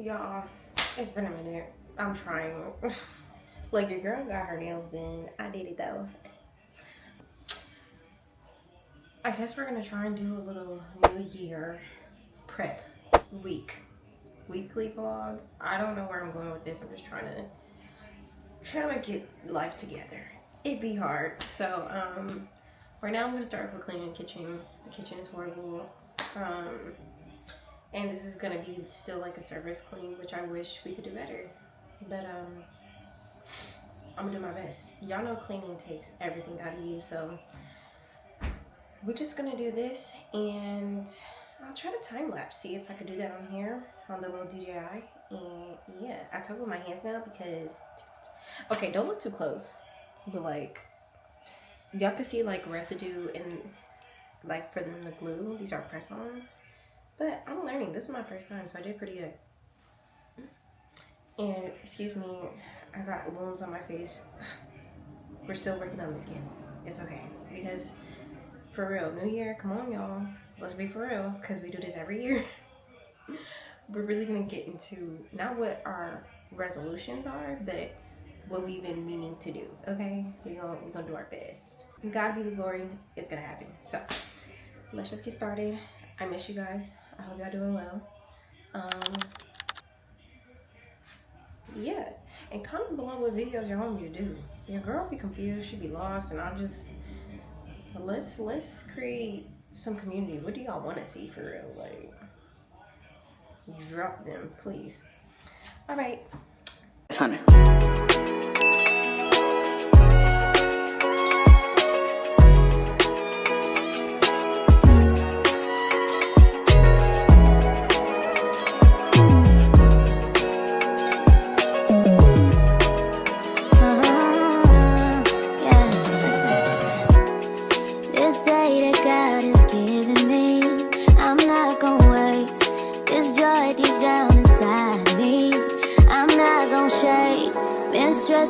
Y'all, it's been a minute. I'm trying. Like, your girl got her nails done. I did it though. I guess we're gonna try and do a little New Year prep weekly vlog. I don't know where I'm going with this. I'm just trying to get life together. It'd be hard. So right now I'm gonna start with cleaning the kitchen. The kitchen is horrible. And this is gonna be still like a service clean, which I wish we could do better. But I'm gonna do my best. Y'all know cleaning takes everything out of you, so we're just gonna do this, and I'll try to time lapse, see if I could do that on here on the little DJI. And yeah, I talk with my hands now because, okay, don't look too close, but like y'all can see like residue and like for the glue. These are press-ons, but I'm learning. This is my first time, so I did pretty good. And excuse me, I got wounds on my face. We're still working on the skin. It's okay, because for real, New Year, come on y'all, let's be for real, because we do this every year. We're really gonna get into not what our resolutions are, but what we've been meaning to do. Okay, we're gonna do our best. God be the glory, it's gonna happen. So let's just get started. I miss you guys. I hope y'all doing well. Yeah, and comment below what videos you want me to do. Your girl be confused, she be lost, and I'm just, let's create some community. What do y'all want to see for real? Like, drop them, please. All right. Honey.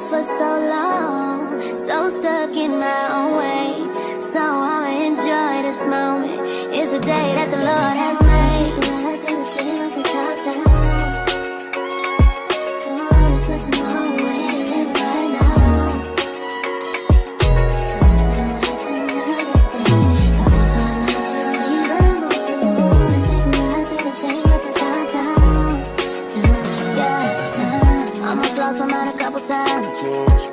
For so long, so stuck in my own way. So I'ma enjoy this moment. It's the day that the Lord has made. Gonna sing like the top down. Oh, let's put tomorrow away and live right now. So let's not waste another day. Don't you find out to see them all? Let's take a ride through the same with the top down. Yeah, almost lost my mind a couple times.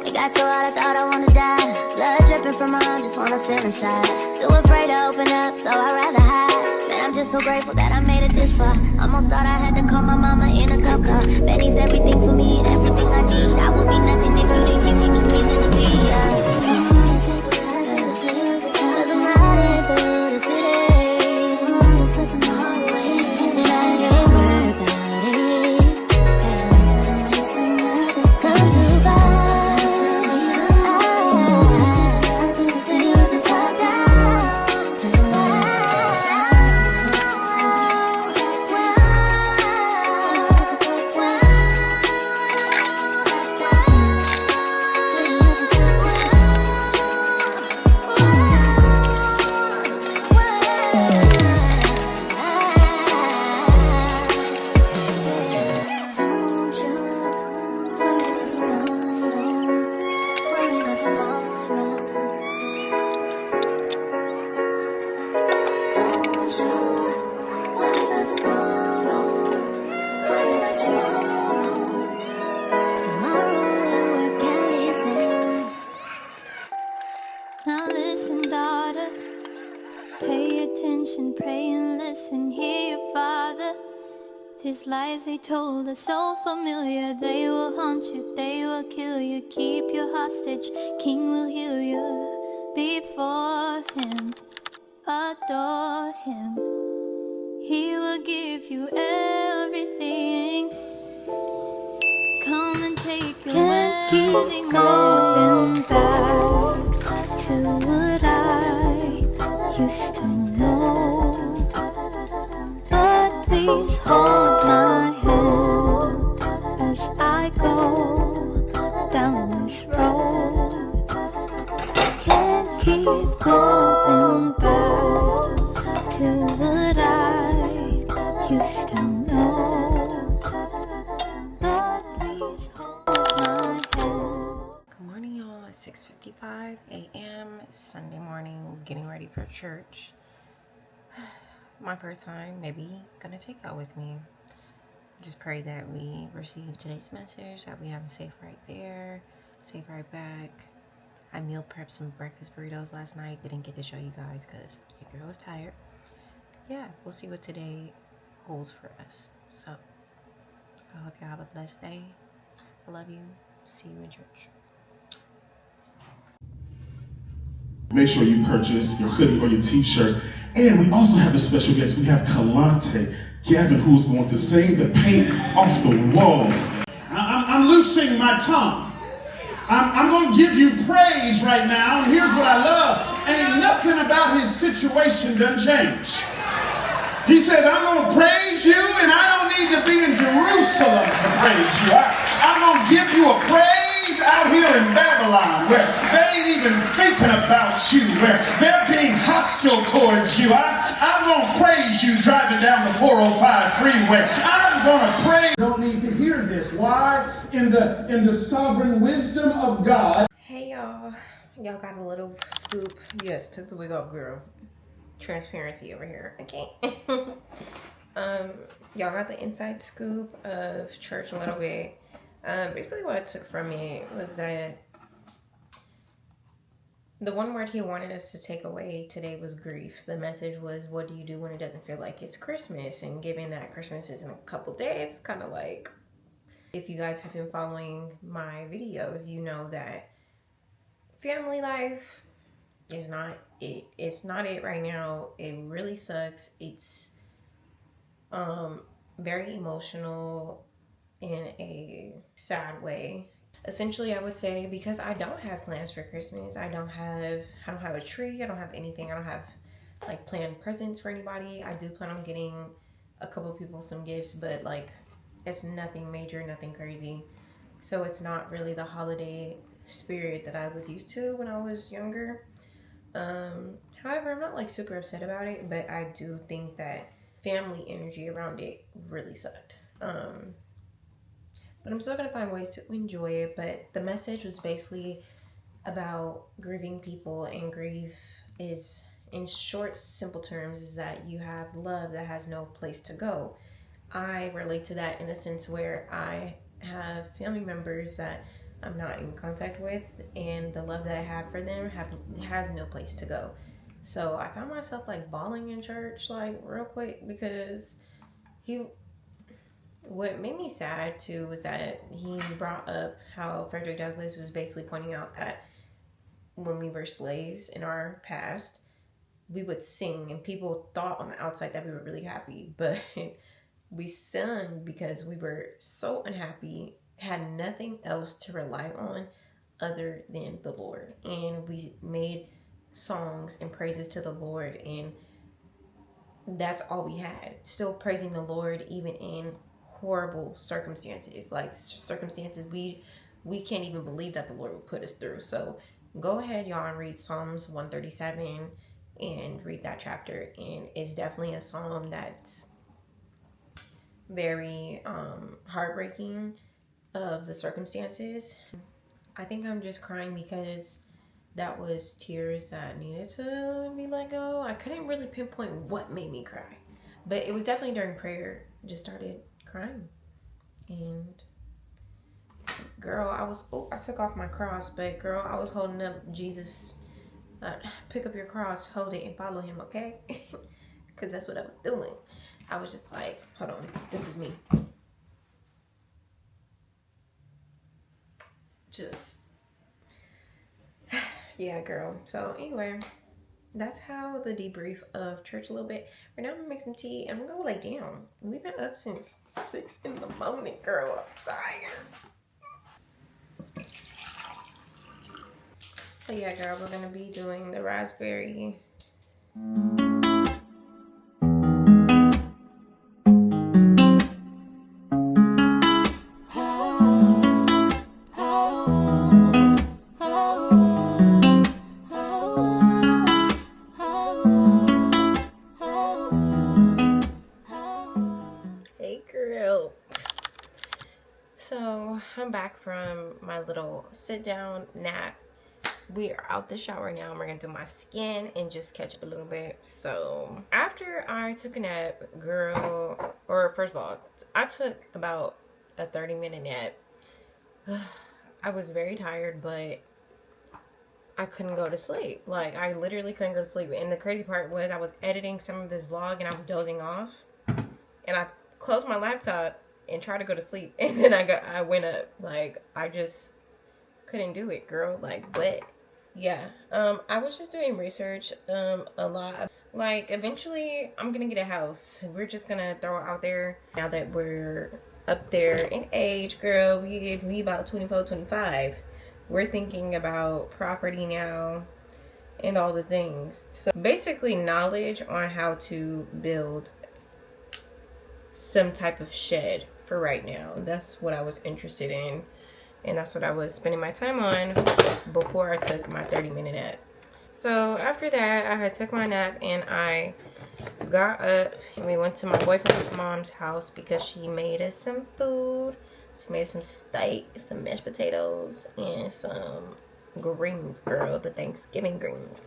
It got so hot I thought I wanna die. Blood dripping from my arm, just wanna feel inside. Too afraid to open up, so I'd rather hide. Man, I'm just so grateful that I made it this far. Almost thought I had to call my mama in a cup car. Betty's everything for me and everything I need. I would be nothing if you didn't give me no reason to be. Cause I'm riding through the city. Let's put tomorrow away and I ain't worried about it. So let's not waste another come too far. These lies they told are so familiar. They will haunt you, they will kill you, keep you hostage. King will heal you before him. Adore him. He will give you everything. Come and take your wedding going back to what I used to know. Please hold my hand as I go down this road. Can't keep going back to what I used to know. 6:55 a.m. Sunday morning, getting ready for church. My first time, maybe gonna take out with me. Just pray that we receive today's message, that we have a safe right there, safe right back. I meal prepped some breakfast burritos last night. Didn't get to show you guys because your girl was tired. Yeah, we'll see what today holds for us. So I hope y'all have a blessed day. I love you. See you in church. Make sure you purchase your hoodie or your t-shirt. And we also have a special guest. We have Kalante Gavin, who's going to sing the paint off the walls. I'm loosing my tongue. I'm going to give you praise right now. And here's what I love. Ain't nothing about his situation done changed. He said, I'm going to praise you, and I don't need to be in Jerusalem to praise you. I'm going to give you a praise out here in Babylon, where they ain't even thinking about you, where they're being hostile towards you. I'm going to praise you driving down the 405 freeway. I'm going to praise. Don't need to hear this. Why? In the sovereign wisdom of God. Hey y'all. Y'all got a little scoop. Yes, took the wig off, girl. Transparency over here. Okay. Y'all got the inside scoop of church a little bit. Basically what I took from it was that the one word he wanted us to take away today was grief. The message was, what do you do when it doesn't feel like it's Christmas? And given that Christmas is in a couple days, it's kind of like, if you guys have been following my videos, you know that family life is not it. It's not it right now. It really sucks. It's very emotional in a sad way. Essentially, I would say, because I don't have plans for Christmas. I don't have a tree. I don't have anything. I don't have like planned presents for anybody. I do plan on getting a couple people some gifts, but like it's nothing major, nothing crazy. So it's not really the holiday spirit that I was used to when I was younger. However, I'm not like super upset about it, but I do think that family energy around it really sucked. But I'm still gonna find ways to enjoy it. But the message was basically about grieving people, and grief is, in short, simple terms, is that you have love that has no place to go. I relate to that in a sense where I have family members that I'm not in contact with, and the love that I have for them has no place to go. So I found myself like bawling in church like real quick, because what made me sad too was that he brought up how Frederick Douglass was basically pointing out that when we were slaves in our past, we would sing and people thought on the outside that we were really happy, but we sung because we were so unhappy, had nothing else to rely on other than the Lord. And we made songs and praises to the Lord, and that's all we had. Still praising the Lord even in horrible circumstances, like circumstances we can't even believe that the Lord would put us through. So go ahead, y'all, and read Psalms 137 and read that chapter. And it's definitely a psalm that's very heartbreaking of the circumstances. I think I'm just crying because that was tears that needed to be let go. I couldn't really pinpoint what made me cry, but it was definitely during prayer. Just started crying. And girl, I took off my cross, but girl, I was holding up Jesus. Pick up your cross, hold it, and follow him, okay? Because that's what I was doing. I was just like, hold on, this was me. Just, yeah, girl. So anyway, that's how the debrief of church a little bit. Right now I'm gonna make some tea and I'm gonna go lay down. We've been up since 6 in the morning, girl. I'm tired. So yeah, girl, we're gonna be doing the raspberry. Hey girl. So I'm back from my little sit down nap. we are out the shower now. We're gonna do my skin and just catch up a little bit. So after I took a nap, girl, or first of all, I took about a 30-minute nap. I was very tired, but I couldn't go to sleep. Like, I literally couldn't go to sleep. And the crazy part was I was editing some of this vlog and I was dozing off. And I closed my laptop and tried to go to sleep. And then I went up. Like, I just couldn't do it, girl. Like, what? Yeah. I was just doing research a lot. Like, eventually I'm gonna get a house. We're just gonna throw it out there now that we're up there in age, girl. We about 24, 25. We're thinking about property now and all the things. So basically knowledge on how to build some type of shed for right now. That's what I was interested in. And that's what I was spending my time on before I took my 30-minute nap. So after that, I had took my nap and I got up and we went to my boyfriend's mom's house because she made us some food. She made some steak, some mashed potatoes, and some greens, girl. The Thanksgiving greens.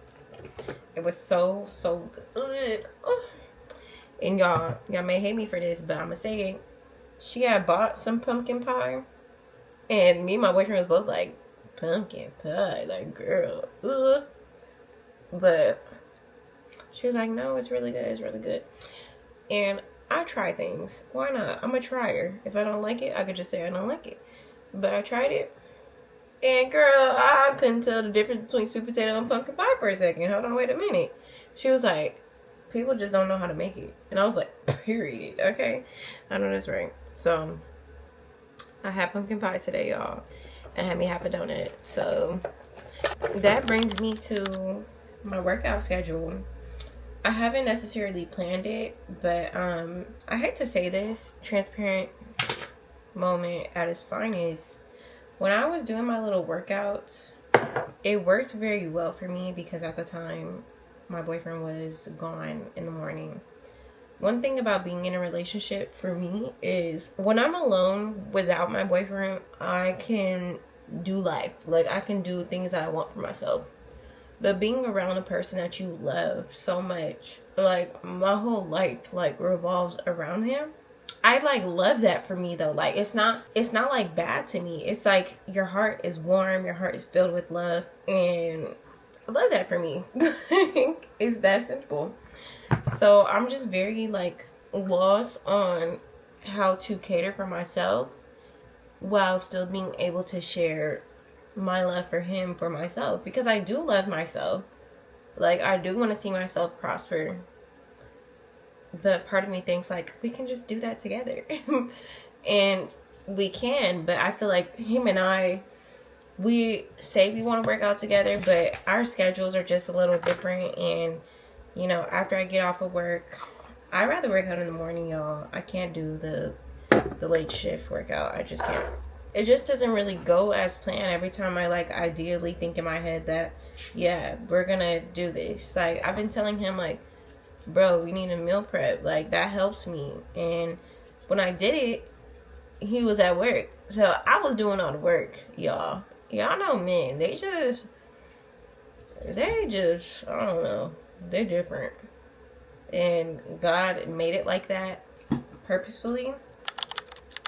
It was so good. Oh. And y'all may hate me for this, but I'ma say it. She had bought some pumpkin pie. And me and my boyfriend was both like, pumpkin pie? Like, girl, ugh. But she was like, no, it's really good. It's really good. And I try things. Why not? I'm a trier. If I don't like it, I could just say I don't like it. But I tried it. And girl, I couldn't tell the difference between sweet potato and pumpkin pie for a second. Hold on, wait a minute. She was like, people just don't know how to make it. And I was like, period. Okay. I know that's right. So I had pumpkin pie today, y'all. And had me half a donut. So that brings me to my workout schedule. I haven't necessarily planned it, but I hate to say this, transparent moment at its finest. When I was doing my little workouts, it worked very well for me because at the time my boyfriend was gone in the morning. One thing about being in a relationship for me is when I'm alone without my boyfriend, I can do life. Like, I can do things that I want for myself. But being around a person that you love so much, like, my whole life, like, revolves around him. I, like, love that for me, though. Like, it's not, like, bad to me. It's, like, your heart is warm. Your heart is filled with love. And I love that for me. It's that simple. So, I'm just very, like, lost on how to cater for myself while still being able to share my love for him for myself, because I do love myself. Like, I do want to see myself prosper, but part of me thinks like we can just do that together. And we can, but I feel like him and I, we say we want to work out together, but our schedules are just a little different. And you know, after I get off of work, I'd rather work out in the morning, y'all. I can't do the late shift workout. I just can't. It just doesn't really go as planned every time I, like, ideally think in my head that, yeah, we're gonna do this. Like, I've been telling him, like, bro, we need a meal prep. Like, that helps me. And when I did it, he was at work. So I was doing all the work, y'all. Y'all know men. They just, I don't know. They're different. And God made it like that purposefully.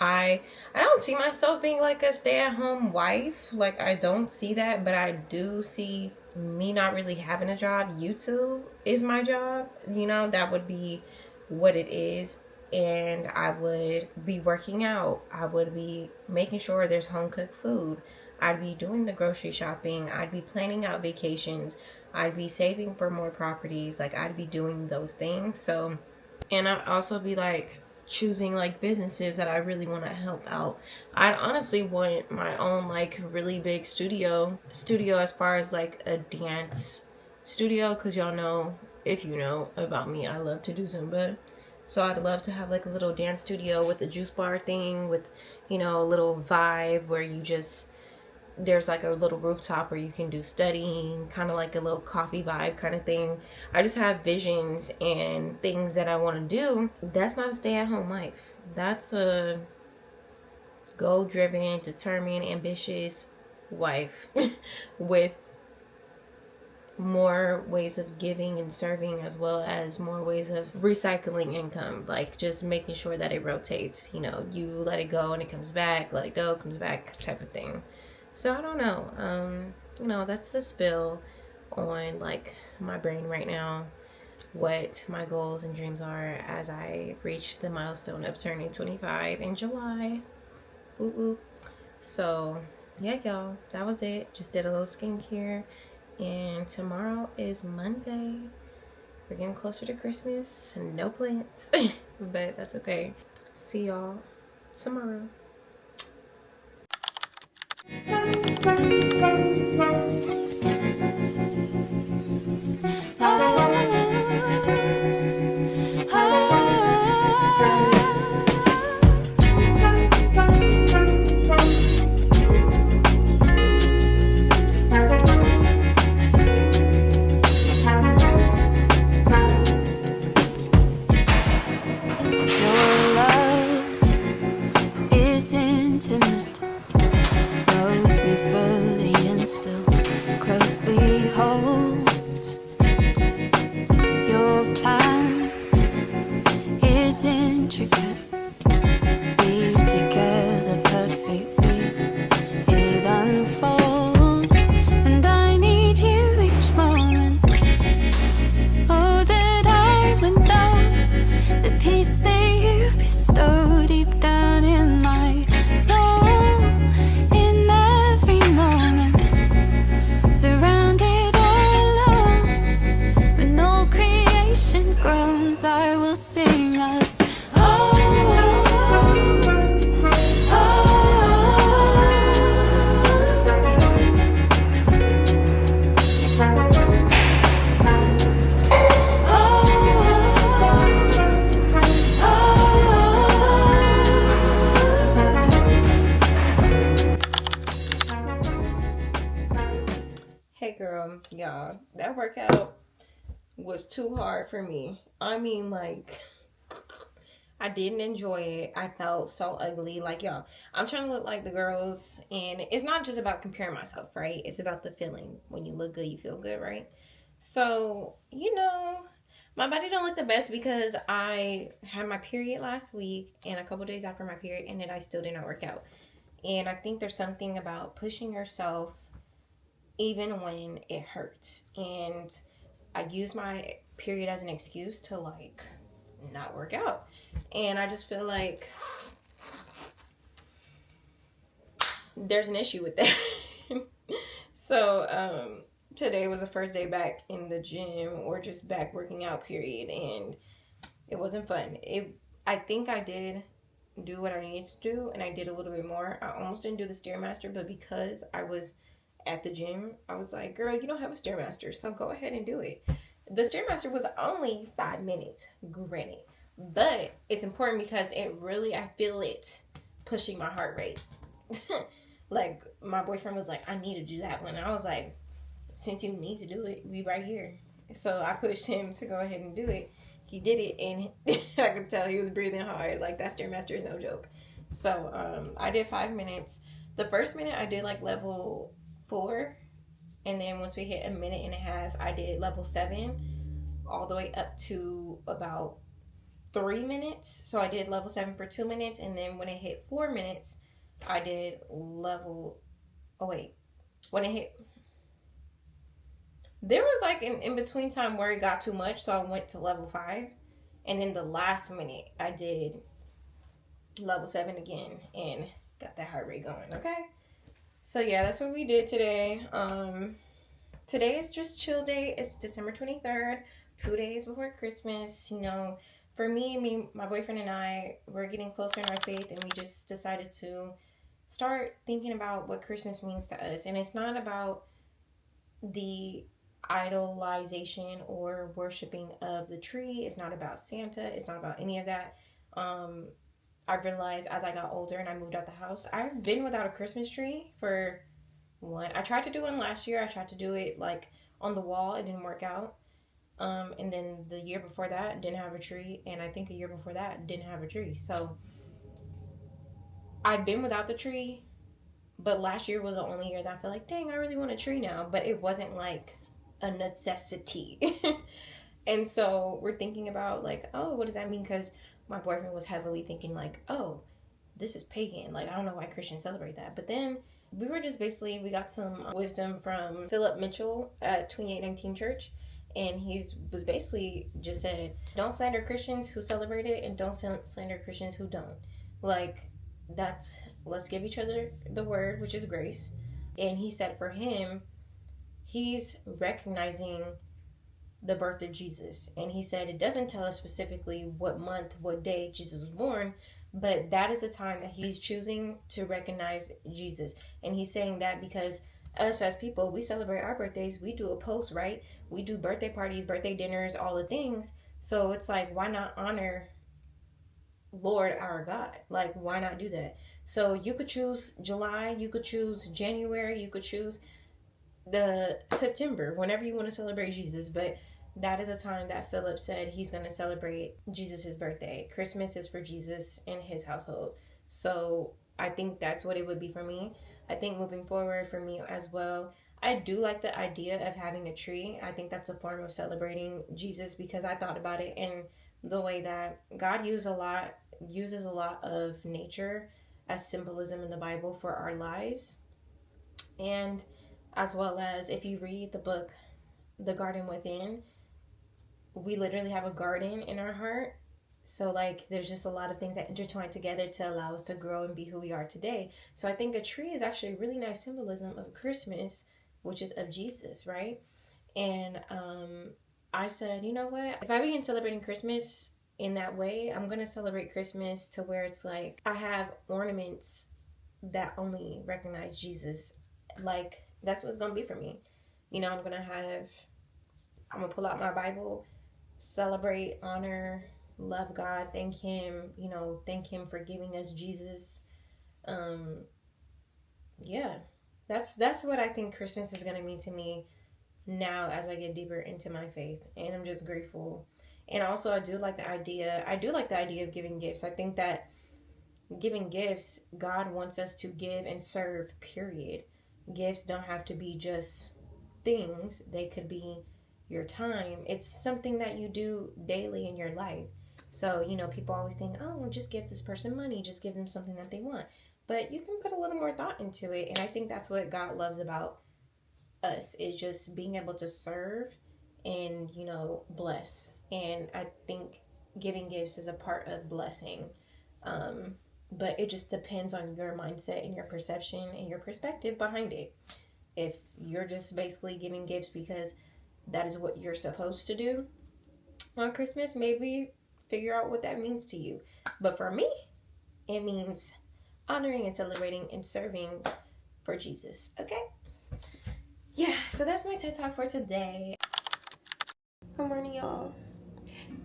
I don't see myself being like a stay-at-home wife. Like, I don't see that, but I do see me not really having a job. YouTube is my job. You know, that would be what it is. And I would be working out. I would be making sure there's home-cooked food. I'd be doing the grocery shopping. I'd be planning out vacations. I'd be saving for more properties. Like, I'd be doing those things. So, and I'd also be like choosing like businesses that I really want to help out. I'd honestly want my own like really big studio as far as like a dance studio, because y'all know, if you know about me, I love to do Zumba. So I'd love to have like a little dance studio with a juice bar thing, with, you know, a little vibe where you just, there's like a little rooftop where you can do studying, kind of like a little coffee vibe kind of thing. I just have visions and things that I want to do. That's not a stay-at-home life. That's a goal-driven, determined, ambitious wife with more ways of giving and serving, as well as more ways of recycling income, like just making sure that it rotates. You know, you let it go and it comes back, let it go, comes back, type of thing. So I don't know. You know, that's the spill on like my brain right now, what my goals and dreams are as I reach the milestone of turning 25 in July. Ooh, ooh. So yeah, y'all, that was it. Just did a little skincare. And tomorrow is Monday. We're getting closer to Christmas. No plans. But that's okay. See y'all tomorrow. Hey girl, y'all, that workout was too hard for me. I mean, like, I didn't enjoy it. I felt so ugly. Like, y'all, I'm trying to look like the girls, and it's not just about comparing myself, right? It's about the feeling. When you look good, you feel good, right? So, you know, my body don't look the best because I had my period last week and a couple days after my period, and then I still did not work out. And I think there's something about pushing yourself even when it hurts. And I use my period as an excuse to like not work out. And I just feel like there's an issue with that. So today was the first day back in the gym, or just back working out, period, and it wasn't fun. I think I did do what I needed to do, and I did a little bit more. I almost didn't do the Stairmaster, but because I was at the gym, I was like, girl, you don't have a Stairmaster, so go ahead and do it. The Stairmaster was only 5 minutes, granted, but it's important because it really, I feel it pushing my heart rate. Like, my boyfriend was like, I need to do that one. I was like, since you need to do it, we right here. So I pushed him to go ahead and do it. He did it, and I could tell he was breathing hard. Like, that Stairmaster is no joke. So I did 5 minutes. The first minute I did like level 4, and then once we hit a minute and a half, I did level 7 all the way up to about 3 minutes. So I did level 7 for 2 minutes, and then when it hit 4 minutes, I did level, when it hit, there was like an in-between time where it got too much, so I went to level 5, and then the last minute I did level 7 again and got that heart rate going. Okay, so yeah, that's what we did today. Today is just chill day. It's December 23rd, 2 days before Christmas. You know, for me, my boyfriend and I, we're getting closer in our faith, and we just decided to start thinking about what Christmas means to us. And it's not about the idolization or worshiping of the tree. It's not about Santa. It's not about any of that. I realized as I got older and I moved out the house, I've been without a Christmas tree for one. I tried to do one last year. I tried to do it like on the wall. It didn't work out. And then the year before that, didn't have a tree. And I think a year before that, didn't have a tree. So I've been without the tree, but last year was the only year that I felt like, dang, I really want a tree now. But it wasn't like a necessity. And so we're thinking about like, oh, what does that mean? Because my boyfriend was heavily thinking like, oh, this is pagan. Like, I don't know why Christians celebrate that. But then we were just basically, we got some wisdom from Philip Mitchell at 2819 Church. And he was basically just said, don't slander Christians who celebrate it and don't slander Christians who don't. Like, let's give each other the word, which is grace. And he said for him, he's recognizing the birth of Jesus. And he said it doesn't tell us specifically what month, what day Jesus was born, but that is a time that he's choosing to recognize Jesus. And he's saying that because us as people, we celebrate our birthdays, we do a post, right? We do birthday parties, birthday dinners, all the things. So it's like, why not honor Lord our God? Like, why not do that? So you could choose July, you could choose January, you could choose the September, whenever you want to celebrate Jesus. But that is a time that Philip said he's going to celebrate Jesus' birthday. Christmas is for Jesus and his household. So I think that's what it would be for me. I think moving forward for me as well, I do like the idea of having a tree. I think that's a form of celebrating Jesus, because I thought about it in the way that God uses a lot of nature as symbolism in the Bible for our lives. And as well as if you read the book The Garden Within, we literally have a garden in our heart. So like there's just a lot of things that intertwine together to allow us to grow and be who we are today. So I think a tree is actually a really nice symbolism of Christmas, which is of Jesus, right? And I said, you know what, if I begin celebrating Christmas in that way, I'm gonna celebrate Christmas to where it's like I have ornaments that only recognize Jesus. Like, that's what it's gonna be for me. You know, I'm gonna pull out my Bible, celebrate, honor, love God, thank him for giving us Jesus. Yeah, that's what I think Christmas is gonna mean to me now as I get deeper into my faith. And I'm just grateful. And also I do like the idea of giving gifts. I think that giving gifts, God wants us to give and serve, period. Gifts don't have to be just things. They could be your time. It's something that you do daily in your life. So, people always think, oh, just give this person money, just give them something that they want. But you can put a little more thought into it. And I think that's what God loves about us, is just being able to serve and, bless. And I think giving gifts is a part of blessing. But it just depends on your mindset and your perception and your perspective behind it. If you're just basically giving gifts because that is what you're supposed to do on Christmas, maybe figure out what that means to you. But for me, it means honoring and celebrating and serving for Jesus. Okay? Yeah, so that's my TED Talk for today. Good morning, y'all.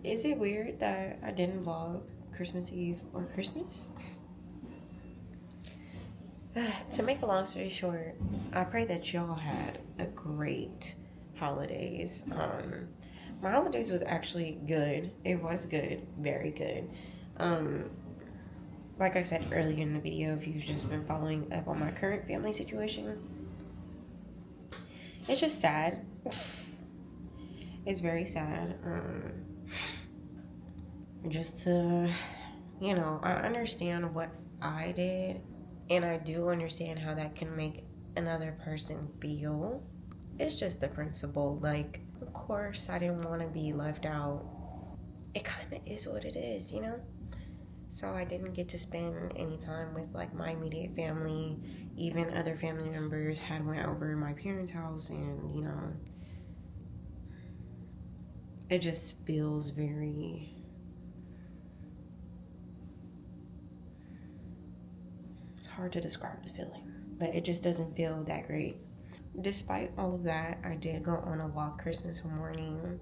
Is it weird that I didn't vlog Christmas Eve or Christmas? To make a long story short, I pray that y'all had a great holidays. My holidays was actually good. It was good, very good. Like I said earlier in the video, if you've just been following up on my current family situation, it's just sad. It's very sad. Just to, I understand what I did, and I do understand how that can make another person feel. It's just the principle. Like, of course, I didn't want to be left out. It kind of is what it is, So I didn't get to spend any time with, like, my immediate family. Even other family members had went over my parents' house, and, it just feels very... It's hard to describe the feeling, but it just doesn't feel that great. Despite all of that, I did go on a walk Christmas morning,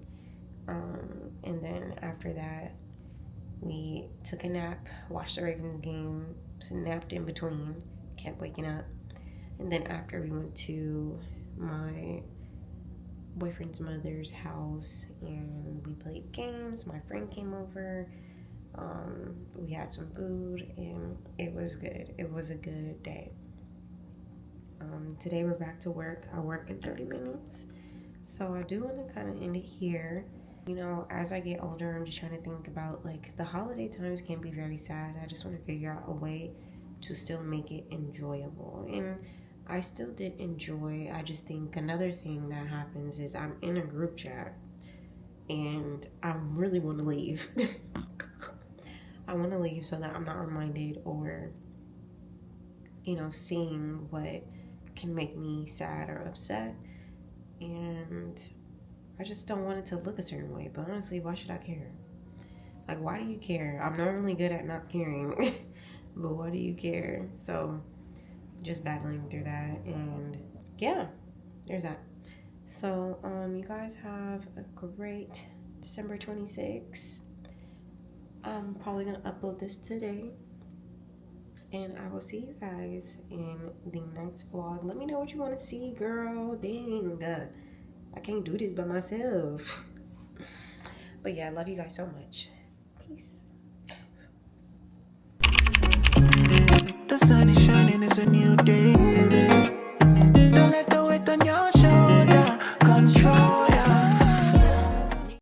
and then after that, we took a nap, watched the Ravens game, napped in between, kept waking up, and then after we went to my boyfriend's mother's house, and we played games. My friend came over, we had some food, and it was good. It was a good day. Today we're back to work. I work in 30 minutes, So I do want to kind of end it here. You know, as I get older, I'm just trying to think about, like, the holiday times can be very sad. I just want to figure out a way to still make it enjoyable. And I still did enjoy. I just think another thing that happens is I'm in a group chat and I really want to leave. I want to leave so that I'm not reminded or, you know, seeing what can make me sad or upset. And I just don't want it to look a certain way. But honestly, why should I care? Like, why do you care? I'm normally good at not caring. But why do you care? So, just battling through that. And yeah, there's that. So, you guys have a great December 26th. I'm probably going to upload this today. And I will see you guys in the next vlog. Let me know what you want to see, girl. Dang. I can't do this by myself. But yeah, I love you guys so much. Peace. The sun is shining, it's a new day.